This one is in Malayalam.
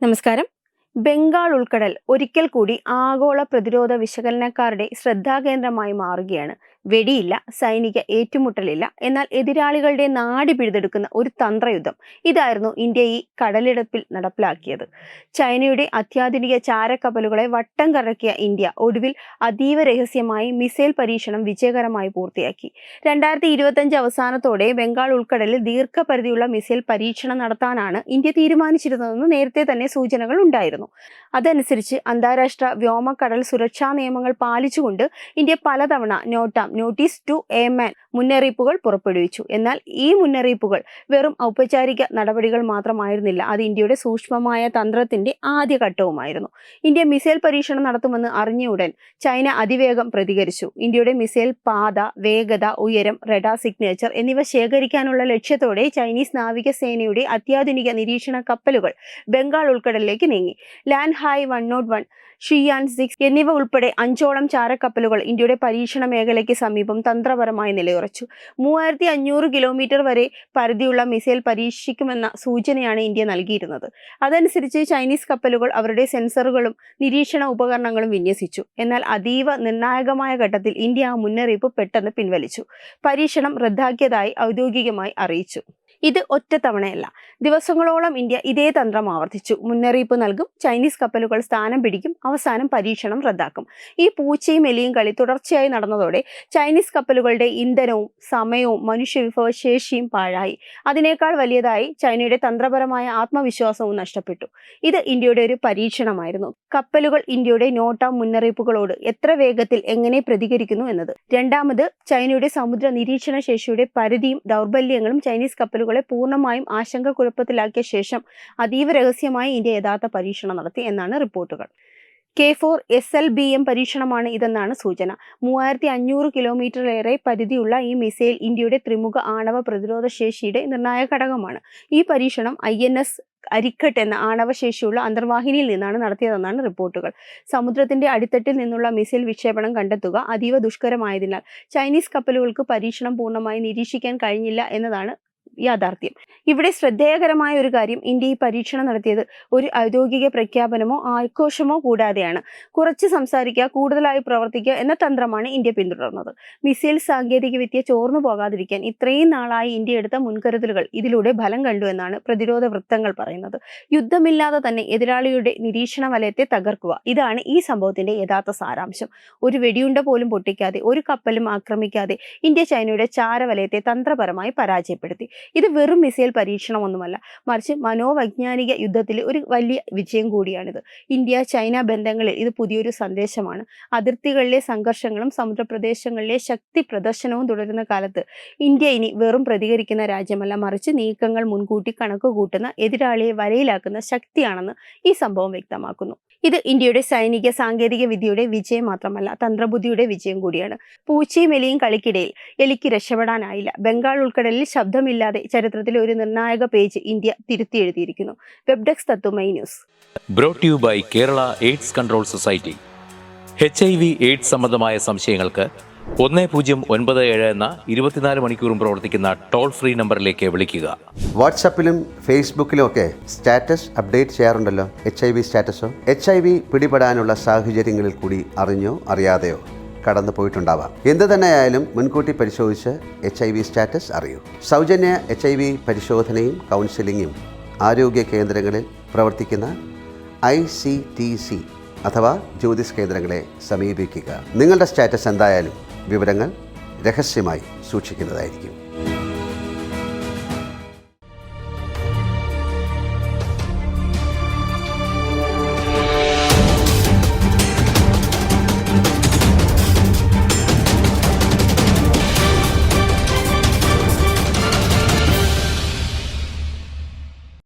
നമസ്കാരം. ബംഗാൾ ഉൾക്കടൽ ഒരിക്കൽ കൂടി ആഗോള പ്രതിരോധ വിശകലനക്കാരുടെ ശ്രദ്ധാകേന്ദ്രമായി മാറുകയാണ്. വെടിയില്ല, സൈനിക ഏറ്റുമുട്ടലില്ല, എന്നാൽ എതിരാളികളുടെ നാടി പിഴുതെടുക്കുന്ന ഒരു തന്ത്രയുദ്ധം. ഇതായിരുന്നു ഇന്ത്യ ഈ കടലിടുപ്പിൽ നടപ്പിലാക്കിയത്. ചൈനയുടെ അത്യാധുനിക ചാരക്കപ്പലുകളെ വട്ടം കറക്കിയ ഇന്ത്യ ഒടുവിൽ അതീവ രഹസ്യമായി മിസൈൽ പരീക്ഷണം വിജയകരമായി പൂർത്തിയാക്കി. 2025 അവസാനത്തോടെ ബംഗാൾ ഉൾക്കടലിൽ ദീർഘപരിധിയുള്ള മിസൈൽ പരീക്ഷണം നടത്താനാണ് ഇന്ത്യ തീരുമാനിച്ചിരുന്നതെന്ന് നേരത്തെ തന്നെ സൂചനകൾ ഉണ്ടായിരുന്നു. അതനുസരിച്ച് അന്താരാഷ്ട്ര വ്യോമക്കടൽ സുരക്ഷാ നിയമങ്ങൾ പാലിച്ചുകൊണ്ട് ഇന്ത്യ പലതവണ നോട്ടീസ് ടു എയർമാൻ മുന്നറിയിപ്പുകൾ പുറപ്പെടുവിച്ചു. എന്നാൽ ഈ മുന്നറിയിപ്പുകൾ വെറും ഔപചാരിക നടപടികൾ മാത്രമായിരുന്നില്ല, അത് ഇന്ത്യയുടെ സൂക്ഷ്മമായ തന്ത്രത്തിന്റെ ആദ്യഘട്ടവുമായിരുന്നു. ഇന്ത്യ മിസൈൽ പരീക്ഷണം നടത്തുമെന്ന് അറിഞ്ഞയുടൻ ചൈന അതിവേഗം പ്രതികരിച്ചു. ഇന്ത്യയുടെ മിസൈൽ പാത, വേഗത, ഉയരം, റഡാർ സിഗ്നേച്ചർ എന്നിവ ശേഖരിക്കാനുള്ള ലക്ഷ്യത്തോടെ ചൈനീസ് നാവികസേനയുടെ അത്യാധുനിക നിരീക്ഷണ കപ്പലുകൾ ബംഗാൾ ഉൾക്കടലിലേക്ക് നീങ്ങി. ലാൻഡ് ഹൈ 101, ഷിയാൻ 6 എന്നിവ ഉൾപ്പെടെ 5ഓളം ചാരക്കപ്പലുകൾ ഇന്ത്യയുടെ പരീക്ഷണ മേഖലയ്ക്ക് സമീപം തന്ത്രപരമായി നിലയുറച്ചു. 3500 കിലോമീറ്റർ വരെ പരിധിയുള്ള മിസൈൽ പരീക്ഷിക്കുമെന്ന സൂചനയാണ് ഇന്ത്യ നൽകിയിരുന്നത്. അതനുസരിച്ച് ചൈനീസ് കപ്പലുകൾ അവരുടെ സെൻസറുകളും നിരീക്ഷണ ഉപകരണങ്ങളും വിന്യസിച്ചു. എന്നാൽ അതീവ നിർണായകമായ ഘട്ടത്തിൽ ഇന്ത്യ ആ മുന്നറിയിപ്പ് പെട്ടെന്ന് പിൻവലിച്ചു. പരീക്ഷണം റദ്ദാക്കിയതായി ഔദ്യോഗികമായി അറിയിച്ചു. ഇത് ഒറ്റത്തവണയല്ല, ദിവസങ്ങളോളം ഇന്ത്യ ഇതേ തന്ത്രം ആവർത്തിച്ചു. മുന്നറിയിപ്പ് നൽകും, ചൈനീസ് കപ്പലുകൾ സ്ഥാനം പിടിക്കും, അവസാനം പരീക്ഷണം റദ്ദാക്കും. ഈ പൂച്ചയും എലിയും കളി തുടർച്ചയായി നടന്നതോടെ ചൈനീസ് കപ്പലുകളുടെ ഇന്ധനവും സമയവും മനുഷ്യവിഭവശേഷിയും പാഴായി. അതിനേക്കാൾ വലിയതായി ചൈനയുടെ തന്ത്രപരമായ ആത്മവിശ്വാസവും നഷ്ടപ്പെട്ടു. ഇത് ഇന്ത്യയുടെ ഒരു പരീക്ഷണമായിരുന്നു. കപ്പലുകൾ ഇന്ത്യയുടെ മുന്നറിയിപ്പുകളോട് എത്ര വേഗത്തിൽ എങ്ങനെ പ്രതികരിക്കുന്നു എന്നത്. രണ്ടാമത്, ചൈനയുടെ സമുദ്ര നിരീക്ഷണ ശേഷിയുടെ പരിധിയും ദൗർബല്യങ്ങളും ചൈനീസ് കപ്പലുകളെ പൂർണ്ണമായും ആശങ്കക്കുഴപ്പത്തിലാക്കിയ ശേഷം അതീവ രഹസ്യമായി ഇന്ത്യ യഥാർത്ഥ പരീക്ഷണം നടത്തി എന്നാണ് റിപ്പോർട്ടുകൾ. K4 SLBM പരീക്ഷണമാണ് ഇതെന്നാണ് സൂചന. 3500 കിലോമീറ്ററിലേറെ പരിധിയുള്ള ഈ മിസൈൽ ഇന്ത്യയുടെ ത്രിമുഖ ആണവ പ്രതിരോധ ശേഷിയുടെ നിർണായക ഘടകമാണ്. ഈ പരീക്ഷണം INS അരിക്കട്ട് എന്ന ആണവശേഷിയുള്ള അന്തർവാഹിനിയിൽ നിന്നാണ് നടത്തിയതെന്നാണ് റിപ്പോർട്ടുകൾ. സമുദ്രത്തിന്റെ അടിത്തട്ടിൽ നിന്നുള്ള മിസൈൽ വിക്ഷേപണം കണ്ടെത്തുക അതീവ ദുഷ്കരമായതിനാൽ ചൈനീസ് കപ്പലുകൾക്ക് പരീക്ഷണം പൂർണ്ണമായി നിരീക്ഷിക്കാൻ കഴിഞ്ഞില്ല എന്നതാണ് യാഥാർത്ഥ്യം. ഇവിടെ ശ്രദ്ധേയകരമായ ഒരു കാര്യം, ഇന്ത്യ ഈ പരീക്ഷണം നടത്തിയത് ഒരു ഔദ്യോഗിക പ്രഖ്യാപനമോ ആഘോഷമോ കൂടാതെയാണ്. കുറച്ച് സംസാരിക്കുക, കൂടുതലായി പ്രവർത്തിക്കുക എന്ന തന്ത്രമാണ് ഇന്ത്യ പിന്തുടർന്നത്. മിസൈൽ സാങ്കേതിക വിദ്യ ചോർന്നു പോകാതിരിക്കാൻ ഇത്രയും നാളായി ഇന്ത്യ എടുത്ത മുൻകരുതലുകൾ ഇതിലൂടെ ഫലം കണ്ടു എന്നാണ് പ്രതിരോധ വൃത്തങ്ങൾ പറയുന്നത്. യുദ്ധമില്ലാതെ തന്നെ എതിരാളിയുടെ നിരീക്ഷണ വലയത്തെ തകർക്കുക, ഇതാണ് ഈ സംഭവത്തിന്റെ യഥാർത്ഥ സാരാംശം. ഒരു വെടിയുണ്ട പോലും പൊട്ടിക്കാതെ, ഒരു കപ്പലും ആക്രമിക്കാതെ ഇന്ത്യ ചൈനയുടെ ചാരവലയത്തെ തന്ത്രപരമായി പരാജയപ്പെടുത്തി. ഇത് വെറും മിസൈൽ പരീക്ഷണമൊന്നുമല്ല, മറിച്ച് മനോവൈജ്ഞാനിക യുദ്ധത്തിലെ ഒരു വലിയ വിജയം കൂടിയാണിത്. ഇന്ത്യ ചൈന ബന്ധങ്ങളിൽ ഇത് പുതിയൊരു സന്ദേശമാണ്. അതിർത്തികളിലെ സംഘർഷങ്ങളും സമുദ്രപ്രദേശങ്ങളിലെ ശക്തി പ്രദർശനവും തുടരുന്ന കാലത്ത് ഇന്ത്യ ഇനി വെറും പ്രതികരിക്കുന്ന രാജ്യമല്ല, മറിച്ച് നീക്കങ്ങൾ മുൻകൂട്ടി കണക്ക് കൂട്ടുന്ന, എതിരാളിയെ വലയിലാക്കുന്ന ശക്തിയാണെന്ന് ഈ സംഭവം വ്യക്തമാക്കുന്നു. ഇത് ഇന്ത്യയുടെ സൈനിക സാങ്കേതിക വിദ്യയുടെ വിജയം മാത്രമല്ല, തന്ത്രബുദ്ധിയുടെ വിജയം കൂടിയാണ്. പൂച്ചയും എലിയും കളിക്കിടയിൽ എലിക്ക് രക്ഷപ്പെടാനായില്ല. ബംഗാൾ ഉൾക്കടലിൽ ശബ്ദമില്ലാതെ ചരിത്രത്തിലെ ഒരു നിർണായക പേജ് ഇന്ത്യ തിരുത്തി എഴുതിയിരിക്കുന്നു. വെബ് ഡെസ്ക് തത്തുമൈ news. Brought you by Kerala AIDS control society. HIV AIDS സംബന്ധമായ സംശയങ്ങൾക്ക് 1097 എന്ന 24 മണിക്കൂറും പ്രവർത്തിക്കുന്ന ടോൾ ഫ്രീ നമ്പറിലേക്ക് വിളിക്കുക. വാട്സാപ്പിലും ഫേസ്ബുക്കിലും ഒക്കെ സ്റ്റാറ്റസ് അപ്ഡേറ്റ് ചെയ്യാറുണ്ടല്ലോ. HIV സ്റ്റാറ്റസോ HIV പിടിപെടാനുള്ള സാഹചര്യങ്ങളിൽ കൂടി അറിഞ്ഞോ അറിയാതെയോ കടന്നു പോയിട്ടുണ്ടാവാം. എന്ത് തന്നെയായാലും മുൻകൂട്ടി പരിശോധിച്ച് HIV സ്റ്റാറ്റസ് അറിയൂ. സൗജന്യ HIV പരിശോധനയും കൗൺസിലിങ്ങും ആരോഗ്യ കേന്ദ്രങ്ങളിൽ പ്രവർത്തിക്കുന്ന ICTC അഥവാ ജ്യോതിസ് കേന്ദ്രങ്ങളെ സമീപിക്കുക. നിങ്ങളുടെ സ്റ്റാറ്റസ് എന്തായാലും വിവരങ്ങൾ രഹസ്യമായി സൂക്ഷിക്കുന്നതായിരിക്കും.